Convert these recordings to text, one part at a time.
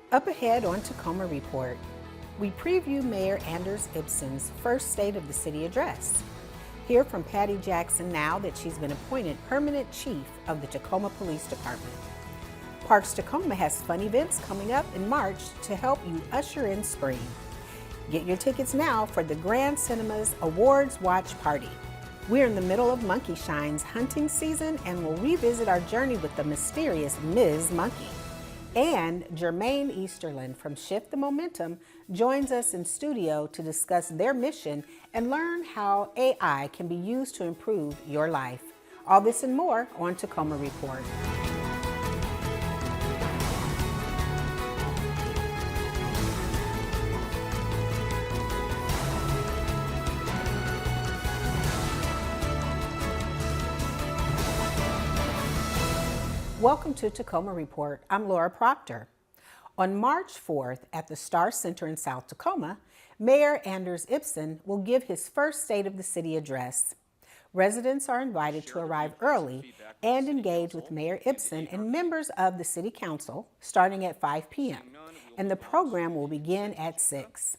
Up ahead on Tacoma Report, we preview Mayor Anders Ibsen's first State of the City address. Hear from Patti Jackson now that she's been appointed permanent chief of the Tacoma Police Department. Parks Tacoma has fun events coming up in March to help you usher in spring. Get your tickets now for the Grand Cinema's Awards Watch Party. We're in the middle of Monkeyshines Hunting season and will revisit our journey with the mysterious Ms. Monkey. And Jermane Easterlin from Shift the Momentum joins us in studio to discuss their mission and learn how AI can be used to improve your life. All this and more on Tacoma Report. Welcome to Tacoma Report. I'm Laura Proctor. On March 4th at the Star Center in South Tacoma, Mayor Anders Ibsen will give his first State of the City address. Residents are invited to arrive early and engage with Mayor Ibsen and members of the City Council starting at 5 p.m., and the program will begin at 6.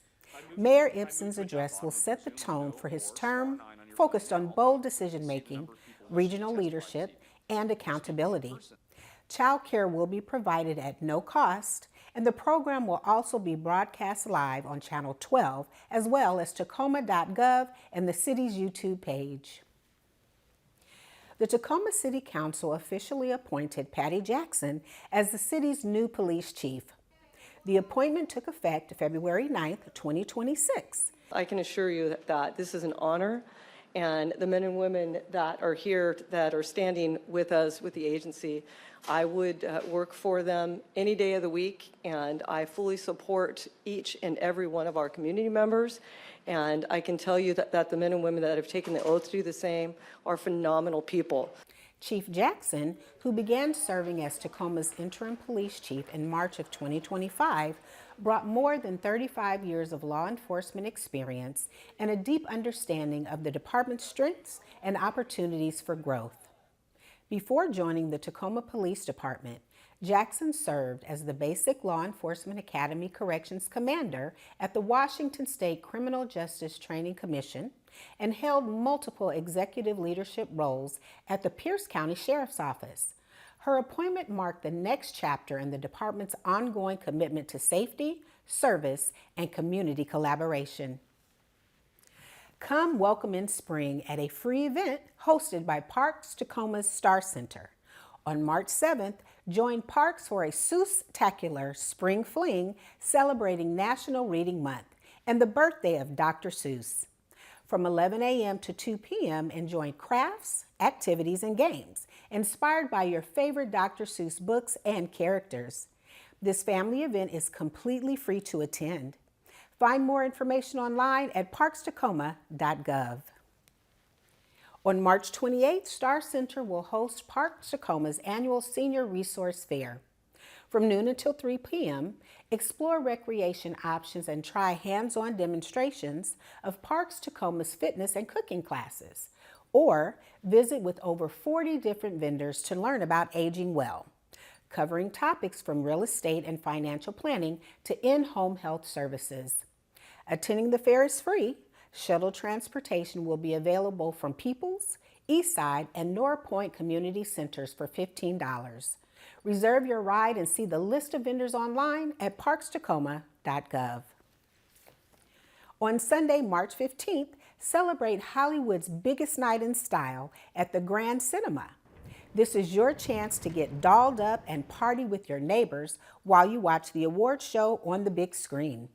Mayor Ibsen's address will set the tone for his term, focused on bold decision-making, regional leadership, and accountability. Child care will be provided at no cost, and the program will also be broadcast live on Channel 12, as well as Tacoma.gov and the city's YouTube page. The Tacoma City Council officially appointed Patti Jackson as the city's new police chief. The appointment took effect February 9th, 2026. I can assure you that this is an honor, and the men and women that are here, that are standing with us, with the agency, I would work for them any day of the week, and I fully support each and every one of our community members. And I can tell you that the men and women that have taken the oath to do the same are phenomenal people. Chief Jackson, who began serving as Tacoma's interim police chief in March of 2025, brought more than 35 years of law enforcement experience and a deep understanding of the department's strengths and opportunities for growth. Before joining the Tacoma Police Department, Jackson served as the Basic Law Enforcement Academy Corrections Commander at the Washington State Criminal Justice Training Commission and held multiple executive leadership roles at the Pierce County Sheriff's Office. Her appointment marked the next chapter in the department's ongoing commitment to safety, service, and community collaboration. Come welcome in spring at a free event hosted by Parks Tacoma's Star Center. On March 7th, join Parks for a Seuss-tacular spring fling celebrating National Reading Month and the birthday of Dr. Seuss. From 11 a.m. to 2 p.m., enjoy crafts, activities, and games inspired by your favorite Dr. Seuss books and characters. This family event is completely free to attend. Find more information online at parkstacoma.gov. On March 28th, Star Center will host Parks Tacoma's annual Senior Resource Fair. From noon until 3 p.m., explore recreation options and try hands-on demonstrations of Parks Tacoma's fitness and cooking classes, or visit with over 40 different vendors to learn about aging well, covering topics from real estate and financial planning to in-home health services. Attending the fair is free. Shuttle transportation will be available from Peoples, Eastside, and Norpoint Community Centers for $15. Reserve your ride and see the list of vendors online at parkstacoma.gov. On Sunday, March 15th, celebrate Hollywood's biggest night in style at the Grand Cinema. This is your chance to get dolled up and party with your neighbors while you watch the award show on the big screen.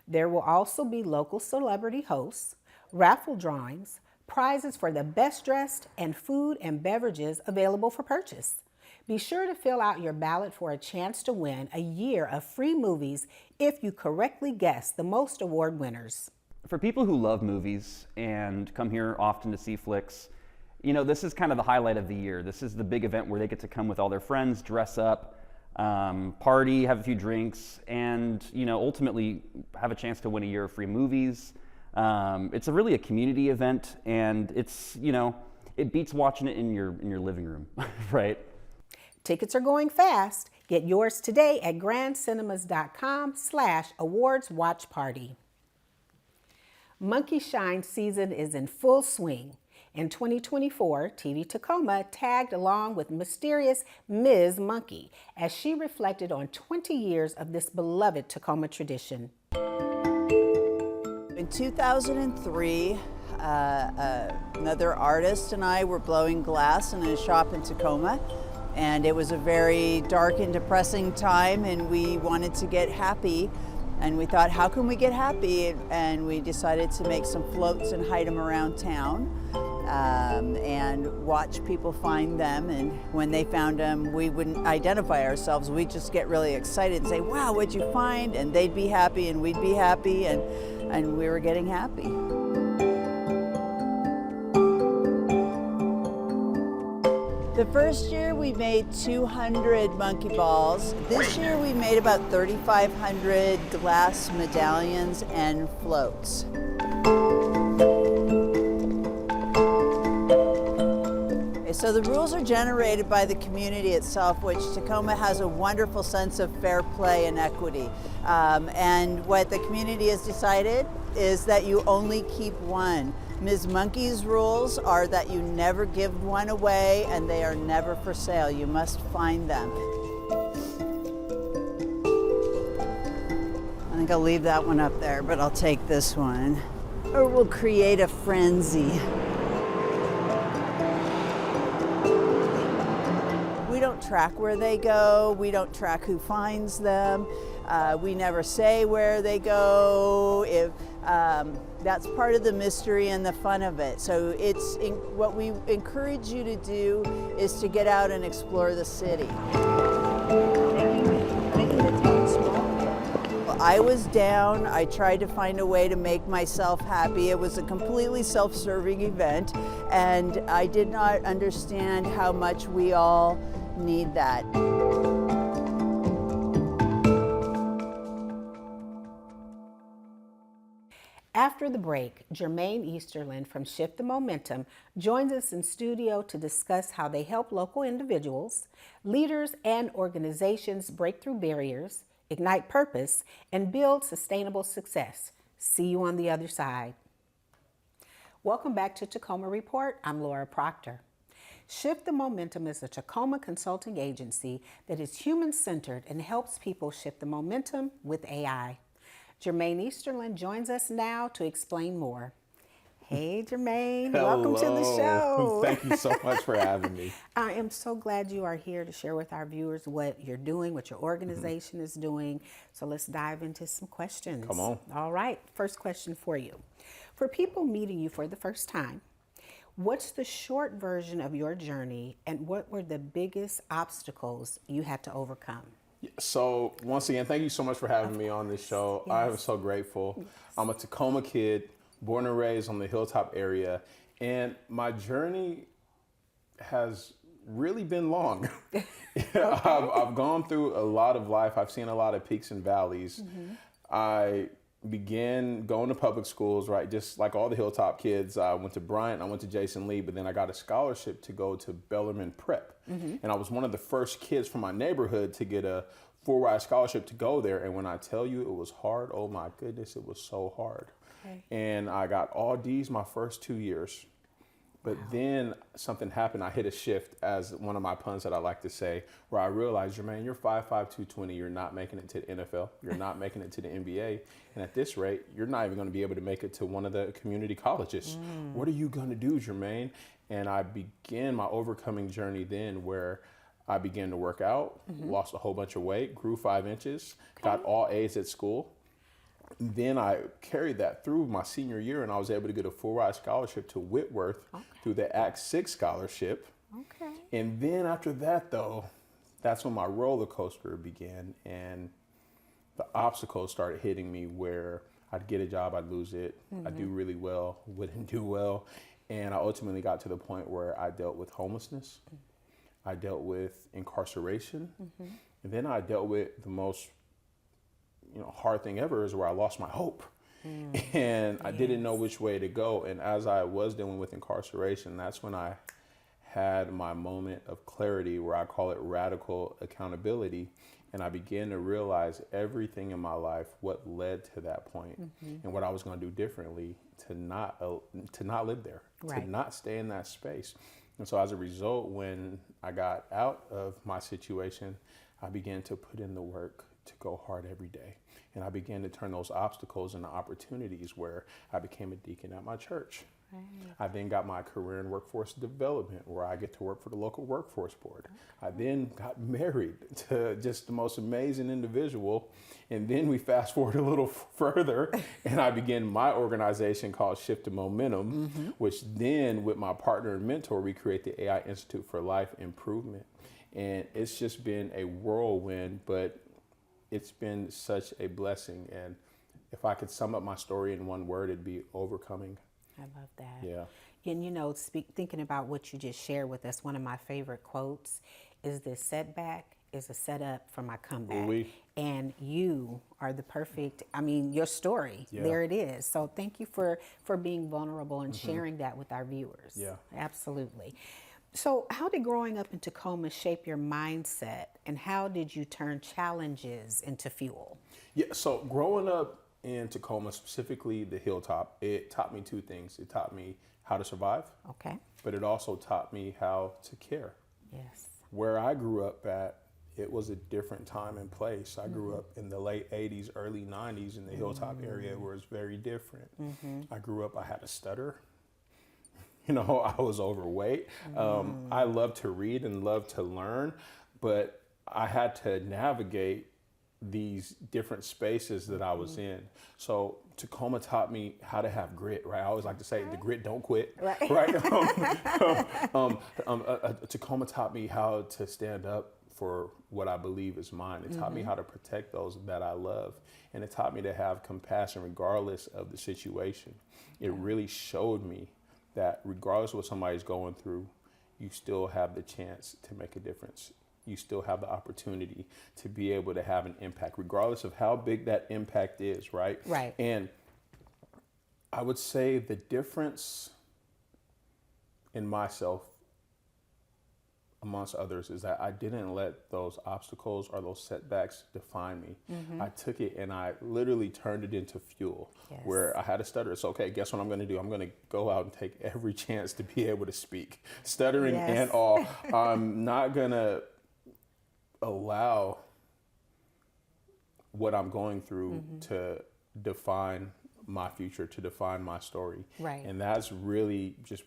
There will also be local celebrity hosts, raffle drawings, prizes for the best dressed, and food and beverages available for purchase. Be sure to fill out your ballot for a chance to win a year of free movies if you correctly guess the most award winners. For people who love movies and come here often to see flicks, you know, this is kind of the highlight of the year. This is the big event where they get to come with all their friends, dress up, party, have a few drinks, and, you know, ultimately have a chance to win a year of free movies. It's really a community event, and it's, you know, it beats watching it in your living room, right? Tickets are going fast. Get yours today at grandcinemas.com/awards watch party. Monkeyshines season is in full swing. In 2024, TV Tacoma tagged along with mysterious Ms. Monkey as she reflected on 20 years of this beloved Tacoma tradition. In 2003, another artist and I were blowing glass in a shop in Tacoma, and it was a very dark and depressing time, and we wanted to get happy. And we thought, how can we get happy? And we decided to make some floats and hide them around town and watch people find them. And when they found them, we wouldn't identify ourselves. We'd just get really excited and say, wow, what'd you find? And they'd be happy and we'd be happy, and we were getting happy. The first year we made 200 monkey balls. This year we made about 3,500 glass medallions and floats. So the rules are generated by the community itself, which Tacoma has a wonderful sense of fair play and equity. And what the community has decided is that you only keep one. Ms. Monkey's rules are that you never give one away and they are never for sale. You must find them. I think I'll leave that one up there, but I'll take this one. Or we'll create a frenzy. We don't track where they go. We don't track who finds them. We never say where they go. That's part of the mystery and the fun of it. So what we encourage you to do is to get out and explore the city. I was down. I tried to find a way to make myself happy. It was a completely self-serving event, and I did not understand how much we all need that. After the break, Jermane Easterlin from Shift the Momentum joins us in studio to discuss how they help local individuals, leaders, and organizations break through barriers, ignite purpose, and build sustainable success. See you on the other side. Welcome back to Tacoma Report. I'm Laura Proctor. Shift the Momentum is a Tacoma consulting agency that is human-centered and helps people shift the momentum with AI. Jermane Easterlin joins us now to explain more. Hey, Jermane. Welcome to the show. Thank you so much for having me. I am so glad you are here to share with our viewers what you're doing, what your organization is doing. So let's dive into some questions. Come on. All right. First question for you. For people meeting you for the first time, what's the short version of your journey, and what were the biggest obstacles you had to overcome? So once again, thank you so much for having me on this show. Yes. I am so grateful. Yes. I'm a Tacoma kid, born and raised on the Hilltop area, and my journey has really been long. I've gone through a lot of life. I've seen a lot of peaks and valleys. I began going to public schools, right? Just like all the Hilltop kids. I went to Bryant, I went to Jason Lee, but then I got a scholarship to go to Bellarmine Prep. And I was one of the first kids from my neighborhood to get a full-ride scholarship to go there. And when I tell you it was hard, oh my goodness, it was so hard. Okay. And I got all D's my first 2 years. But then something happened. I hit a shift, as one of my puns that I like to say, where I realized, Jermaine, you're 5'5", 220. You're not making it to the NFL. You're not making it to the NBA. And at this rate, you're not even going to be able to make it to one of the community colleges. What are you going to do, Jermaine? And I began my overcoming journey then, where I began to work out, lost a whole bunch of weight, grew 5 inches, got all A's at school. Then I carried that through my senior year, and I was able to get a full-ride scholarship to Whitworth through the Act 6 scholarship. And then after that, though, that's when my roller coaster began, and the obstacles started hitting me, where I'd get a job, I'd lose it, I'd do really well, wouldn't do well. And I ultimately got to the point where I dealt with homelessness, I dealt with incarceration, and then I dealt with the most hard thing ever, is where I lost my hope. And I didn't know which way to go. And as I was dealing with incarceration, that's when I had my moment of clarity, where I call it radical accountability. And I began to realize everything in my life, what led to that point, and what I was going to do differently to not live there, to not stay in that space. And so as a result, when I got out of my situation, I began to put in the work to go hard every day. And I began to turn those obstacles into opportunities, where I became a deacon at my church. I then got my career in workforce development, where I get to work for the local workforce board. I then got married to just the most amazing individual. And then we fast forward a little further, and I began my organization called Shift to Momentum, which then, with my partner and mentor, we create the AI Institute for Life Improvement. And it's just been a whirlwind, but it's been such a blessing. And if I could sum up my story in one word, it'd be overcoming. I love that. Yeah. And you know, thinking about what you just shared with us, one of my favorite quotes is, "This setback is a setup for my comeback." Oui. And you are the perfect, I mean, your story, there it is. So thank you for being vulnerable and sharing that with our viewers. Yeah. Absolutely. So how did growing up in Tacoma shape your mindset, and how did you turn challenges into fuel? Yeah, so growing up in Tacoma, specifically the Hilltop, it taught me two things. It taught me how to survive, Okay. but it also taught me how to care. Yes. Where I grew up at, it was a different time and place. I grew up in the late 80s, early 90s in the Hilltop area, where it's very different. I grew up, I had a stutter. You know, I was overweight. I love to read and love to learn, but I had to navigate these different spaces that I was in. So Tacoma taught me how to have grit, right? I always like to say, the grit don't quit, right? Tacoma taught me how to stand up for what I believe is mine. It taught me how to protect those that I love. And it taught me to have compassion regardless of the situation. It really showed me that regardless of what somebody's going through, you still have the chance to make a difference. You still have the opportunity to be able to have an impact, regardless of how big that impact is, right? Right. And I would say the difference in myself amongst others is that I didn't let those obstacles or those setbacks define me. I took it and I literally turned it into fuel. Where I had a stutter. It's okay, guess what I'm going to do? I'm going to go out and take every chance to be able to speak. Stuttering and all. I'm not going to allow what I'm going through to define my future, to define my story. Right. And that's really just,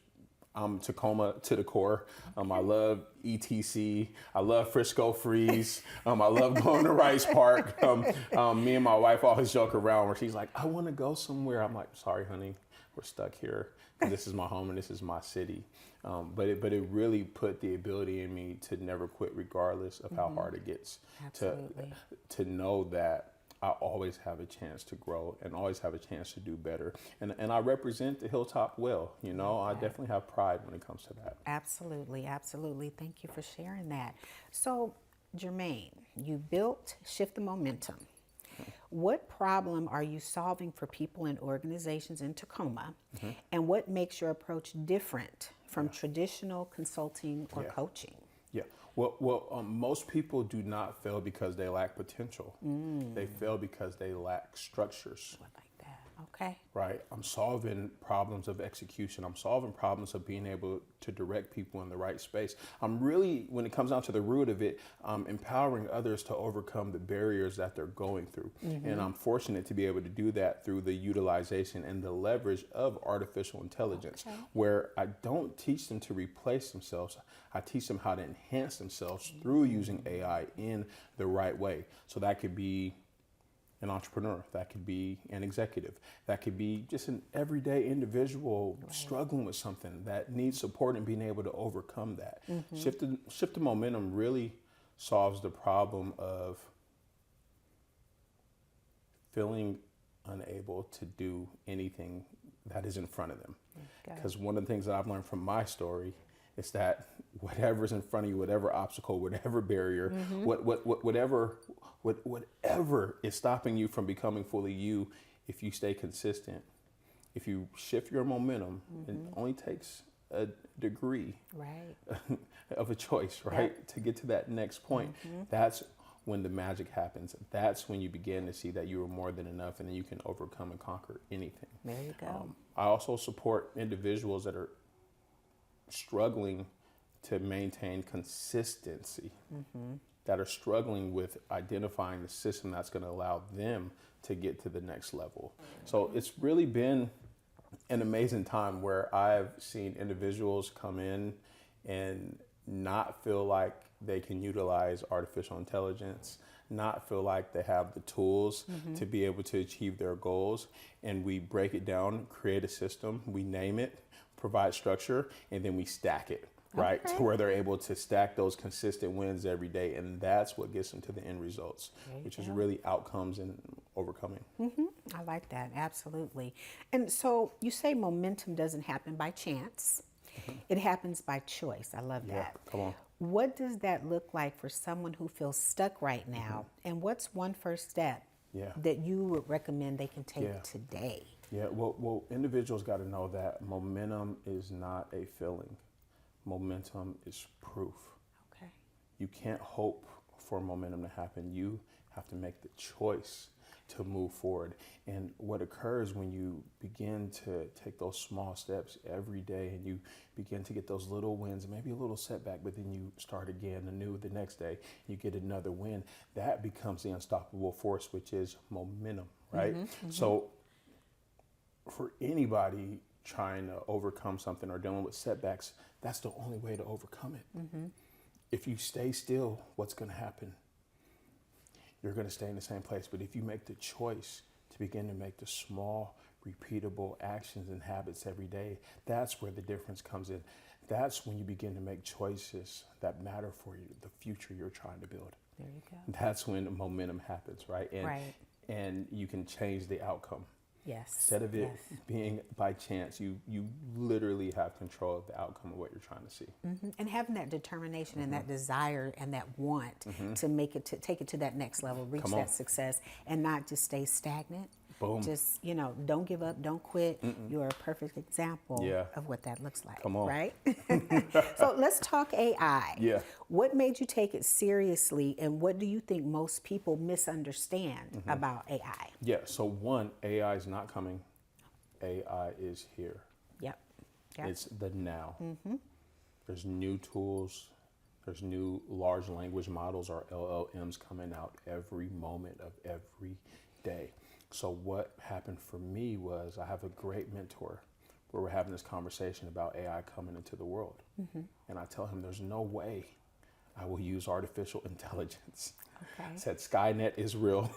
I'm Tacoma to the core. I love ETC. I love Frisco Freeze. I love going to Rice Park. Me and my wife always joke around where she's like, I want to go somewhere. I'm like, sorry, honey, we're stuck here. This is my home and this is my city. But it really put the ability in me to never quit, regardless of how hard it gets. To know that I always have a chance to grow and always have a chance to do better. And I represent the Hilltop well. You know, I definitely have pride when it comes to that. Absolutely, absolutely. Thank you for sharing that. So, Jermane, you built Shift the Momentum. What problem are you solving for people and organizations in Tacoma? And what makes your approach different from traditional consulting or coaching? Yeah. Well, most people do not fail because they lack potential. They fail because they lack structures. Like that. Okay. Right. I'm solving problems of execution. I'm solving problems of being able to direct people in the right space. I'm really, when it comes down to the root of it, empowering others to overcome the barriers that they're going through. And I'm fortunate to be able to do that through the utilization and the leverage of artificial intelligence, where I don't teach them to replace themselves. I teach them how to enhance themselves through using AI in the right way. So that could be an entrepreneur, that could be an executive, that could be just an everyday individual struggling with something that needs support and being able to overcome that. Shift the Momentum really solves the problem of feeling unable to do anything that is in front of them. Because one of the things that I've learned from my story is that whatever's in front of you, whatever obstacle, whatever barrier, whatever is stopping you from becoming fully you, if you stay consistent, if you shift your momentum, it only takes a degree Right. of a choice, right? To get to that next point. That's when the magic happens. That's when you begin to see that you are more than enough and then you can overcome and conquer anything. There you go. I also support individuals that are struggling to maintain consistency, that are struggling with identifying the system that's going to allow them to get to the next level. So it's really been an amazing time where I've seen individuals come in and not feel like they can utilize artificial intelligence, not feel like they have the tools to be able to achieve their goals. And we break it down, create a system, we name it, provide structure, and then we stack it, right? Okay. To where they're able to stack those consistent wins every day. And that's what gets them to the end results, which is really outcomes and overcoming. I like that, absolutely. And so you say momentum doesn't happen by chance. It happens by choice. I love that. Come on. What does that look like for someone who feels stuck right now? And what's one first step that you would recommend they can take today? Yeah, well, individuals got to know that momentum is not a feeling. Momentum is proof. Okay. You can't hope for momentum to happen. You have to make the choice to move forward. And what occurs when you begin to take those small steps every day and you begin to get those little wins, maybe a little setback, but then you start again anew the next day, you get another win, that becomes the unstoppable force, which is momentum, right? So for anybody trying to overcome something or dealing with setbacks, that's the only way to overcome it. If you stay still, what's going to happen? You're going to stay in the same place. But if you make the choice to begin to make the small, repeatable actions and habits every day, that's where the difference comes in. That's when you begin to make choices that matter for you, the future you're trying to build. There you go. That's when momentum happens, right? And you can change the outcome. Yes. Instead of it being by chance, you literally have control of the outcome of what you're trying to see. And having that determination and that desire and that want to make it, to take it to that next level, reach that success, and not just stay stagnant. Boom. Just, don't give up, don't quit. You're a perfect example of what that looks like. Come on. Right? So let's talk AI. Yeah. What made you take it seriously, and what do you think most people misunderstand about AI? Yeah, so one, AI is not coming. AI is here. Yep. It's the now. There's new tools. There's new large language models or LLMs coming out every moment of every day. So what happened for me was I have a great mentor where we're having this conversation about AI coming into the world. And I tell him there's no way I will use artificial intelligence. Okay. I said, Skynet is real.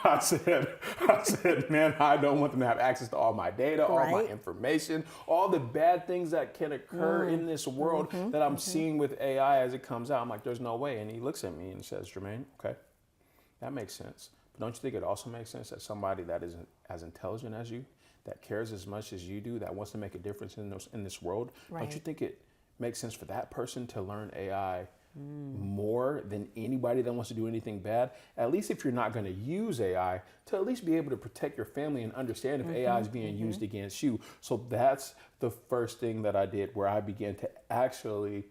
I said, man, I don't want them to have access to all my data, all my information, all the bad things that can occur in this world that I'm seeing with AI as it comes out. I'm like, there's no way. And he looks at me and says, Jermane, okay, that makes sense. But don't you think it also makes sense that somebody that isn't as intelligent as you, that cares as much as you do, that wants to make a difference in this world, don't you think it makes sense for that person to learn AI more than anybody that wants to do anything bad? At least if you're not going to use AI, to at least be able to protect your family and understand if AI is being used against you. So that's the first thing that I did, where I began to actually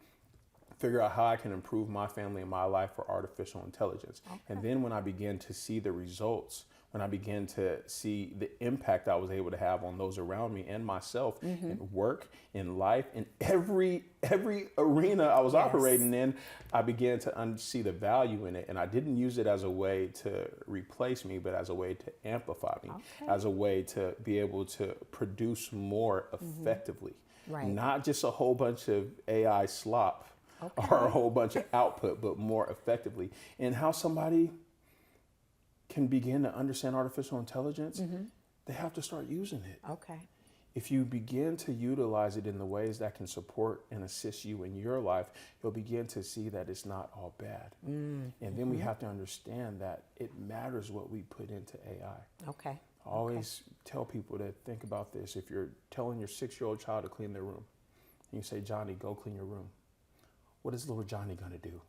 figure out how I can improve my family and my life for artificial intelligence. And then when I began to see the results, when I began to see the impact I was able to have on those around me and myself in work, in life, in every arena I was operating in, I began to see the value in it. And I didn't use it as a way to replace me, but as a way to amplify me, as a way to be able to produce more effectively. Not just a whole bunch of AI slop or a whole bunch of output, but more effectively. And how somebody can begin to understand artificial intelligence, they have to start using it. If you begin to utilize it in the ways that can support and assist you in your life, you'll begin to see that it's not all bad. And then we have to understand that it matters what we put into AI. I always tell people to think about this. If you're telling your 6-year-old child to clean their room, and you say, Johnny, go clean your room, what is little Johnny gonna do?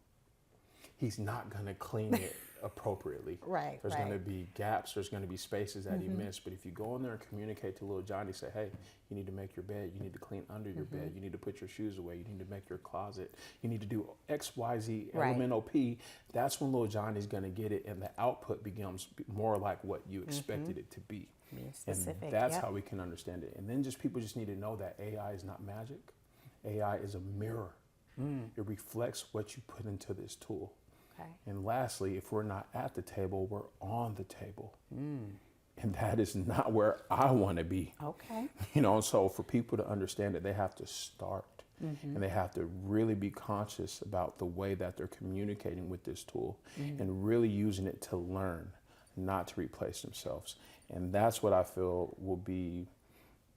He's not gonna clean it appropriately. Right, There's going to right. be gaps. There's going to be spaces that he missed. But if you go in there and communicate to little Johnny, say, hey, you need to make your bed. You need to clean under your bed. You need to put your shoes away. You need to make your closet. You need to do X, Y, Z, Right. elemental P. That's when little Johnny's going to get it, and the output becomes more like what you expected it to be. Being specific, And that's yep. how we can understand it. And then just people just need to know that AI is not magic. AI is a mirror. It reflects what you put into this tool. Okay. And lastly, if we're not at the table, we're on the table. And that is not where I want to be. Okay. You know, so for people to understand it, they have to start. And they have to really be conscious about the way that they're communicating with this tool and really using it to learn, not to replace themselves. And that's what I feel will be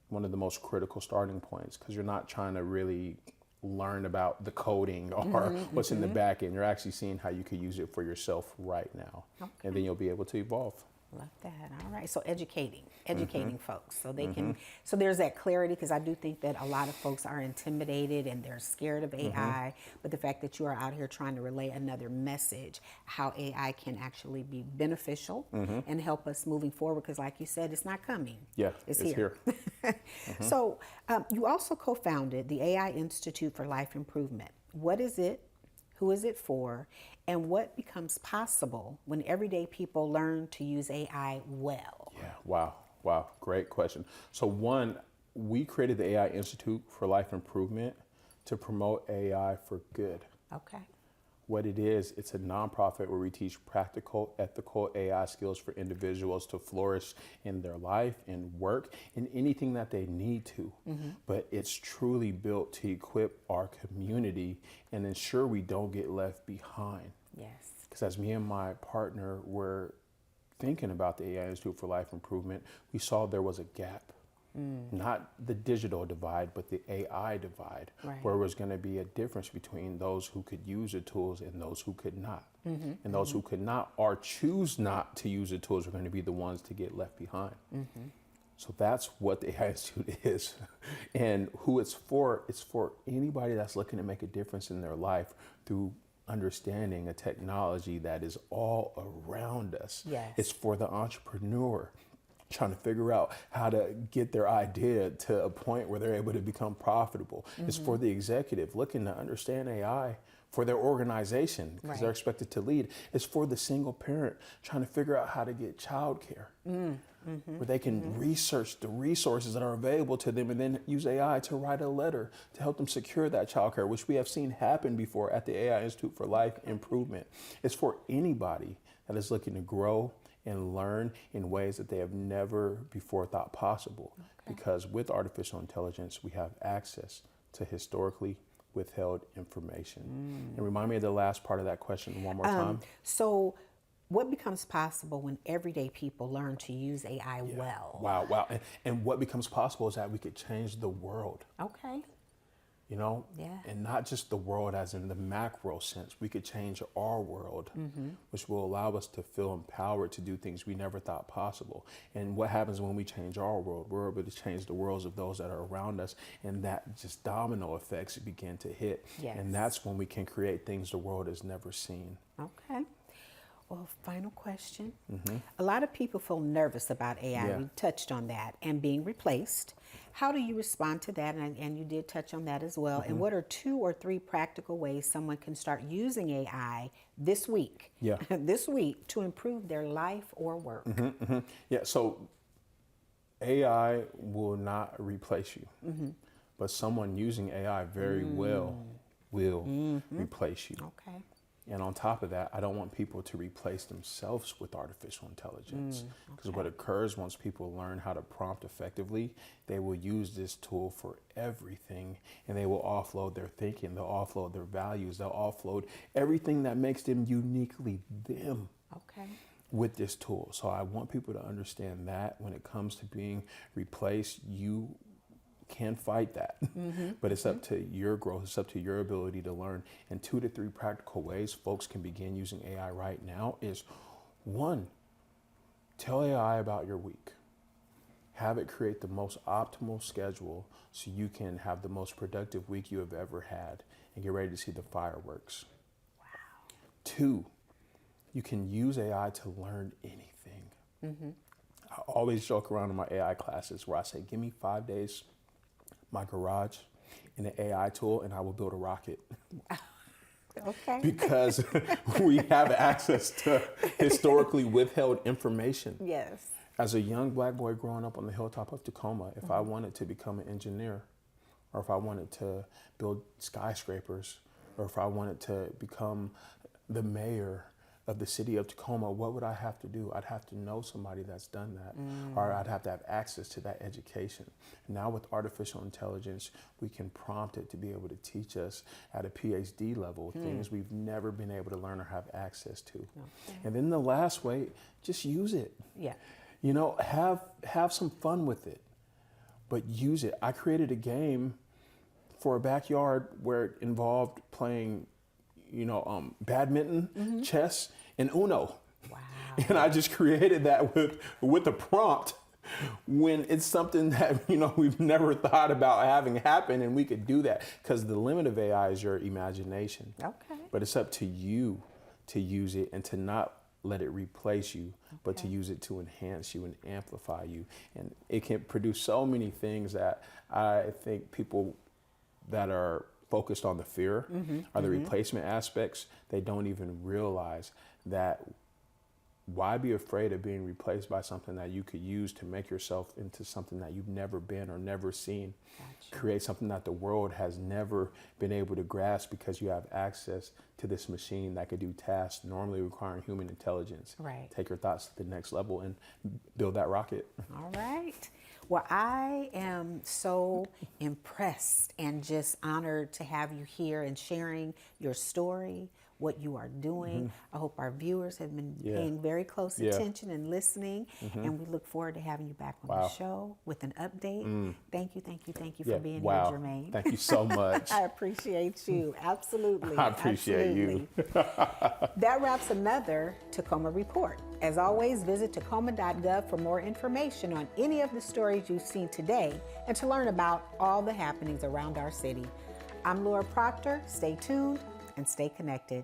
one of the most critical starting points, because you're not trying to really learn about the coding or what's in the back end. You're actually seeing how you could use it for yourself right now. And then you'll be able to evolve. Love that. All right. So educating folks so they can, so there's that clarity, because I do think that a lot of folks are intimidated and they're scared of AI, but the fact that you are out here trying to relay another message, how AI can actually be beneficial and help us moving forward, because like you said, it's not coming. Yeah, it's it's here. So you also co-founded the AI Institute for Life Improvement. What is it? Who is it for? And what becomes possible when everyday people learn to use AI well? Yeah, wow, great question. So one, we created the AI Institute for Life Improvement to promote AI for good. Okay. What it is, it's a nonprofit where we teach practical, ethical AI skills for individuals to flourish in their life and work in anything that they need to. But it's truly built to equip our community and ensure we don't get left behind. Yes. Because as me and my partner were thinking about the AI Institute for Life Improvement, we saw there was a gap. Not the digital divide, but the AI divide, Right. where there was going to be a difference between those who could use the tools and those who could not. And those who could not or choose not to use the tools are going to be the ones to get left behind. So that's what the AI Institute is. And who it's for anybody that's looking to make a difference in their life through understanding a technology that is all around us. Yes. It's for the entrepreneur trying to figure out how to get their idea to a point where they're able to become profitable. It's for the executive looking to understand AI for their organization, because Right. they're expected to lead. It's for the single parent trying to figure out how to get childcare, where they can research the resources that are available to them and then use AI to write a letter to help them secure that childcare, which we have seen happen before at the AI Institute for Life Improvement. It's for anybody that is looking to grow and learn in ways that they have never before thought possible. Because with artificial intelligence, we have access to historically withheld information. And remind me of the last part of that question one more time. So what becomes possible when everyday people learn to use AI well? Wow. And what becomes possible is that we could change the world, Okay. you know? Yeah. And not just the world as in the macro sense. We could change our world, which will allow us to feel empowered to do things we never thought possible. And what happens when we change our world? We're able to change the worlds of those that are around us, and that just domino effects begin to hit. Yes. And that's when we can create things the world has never seen. Okay. Well, final question. A lot of people feel nervous about AI. Yeah. We touched on that and being replaced. How do you respond to that? And you did touch on that as well. And what are 2 or 3 practical ways someone can start using AI this week? Yeah. This week to improve their life or work. Yeah, so AI will not replace you, but someone using AI very well will replace you. Okay. And on top of that, I don't want people to replace themselves with artificial intelligence. Because what occurs once people learn how to prompt effectively, they will use this tool for everything, and they will offload their thinking, they'll offload their values, they'll offload everything that makes them uniquely them Okay. with this tool. So I want people to understand that when it comes to being replaced, you can fight that, but it's up to your growth. It's up to your ability to learn. And 2 to 3 practical ways folks can begin using AI right now is 1, tell AI about your week. Have it create the most optimal schedule so you can have the most productive week you have ever had and get ready to see the fireworks. Wow. 2, you can use AI to learn anything. I always joke around in my AI classes where I say, give me 5 days, my garage, and an AI tool, and I will build a rocket. Okay. Because we have access to historically withheld information. Yes. As a young black boy growing up on the hilltop of Tacoma, if I wanted to become an engineer, or if I wanted to build skyscrapers, or if I wanted to become the mayor of the city of Tacoma, what would I have to do? I'd have to know somebody that's done that, or I'd have to have access to that education. Now with artificial intelligence, we can prompt it to be able to teach us at a PhD level things we've never been able to learn or have access to. And then the last way, just use it. Yeah. You know, have some fun with it, but use it. I created a game for a backyard where it involved playing, you know, badminton, chess, and Uno. Wow. And I just created that with a prompt when it's something that, you know, we've never thought about having happen, and we could do that because the limit of AI is your imagination. Okay. But it's up to you to use it and to not let it replace you, but to use it to enhance you and amplify you. And it can produce so many things that I think people that are focused on the fear or the replacement aspects, they don't even realize that why be afraid of being replaced by something that you could use to make yourself into something that you've never been or never seen. Gotcha. Create something that the world has never been able to grasp because you have access to this machine that could do tasks normally requiring human intelligence. Right. Take your thoughts to the next level and build that rocket. All right. Well, I am so impressed and just honored to have you here and sharing your story, what you are doing. I hope our viewers have been paying very close attention and listening, and we look forward to having you back on the show with an update. Thank you for being here, Jermane. Thank you so much. I appreciate you. Absolutely. I appreciate you. That wraps another Tacoma Report. As always, visit tacoma.gov for more information on any of the stories you've seen today and to learn about all the happenings around our city. I'm Laura Proctor. Stay tuned and stay connected.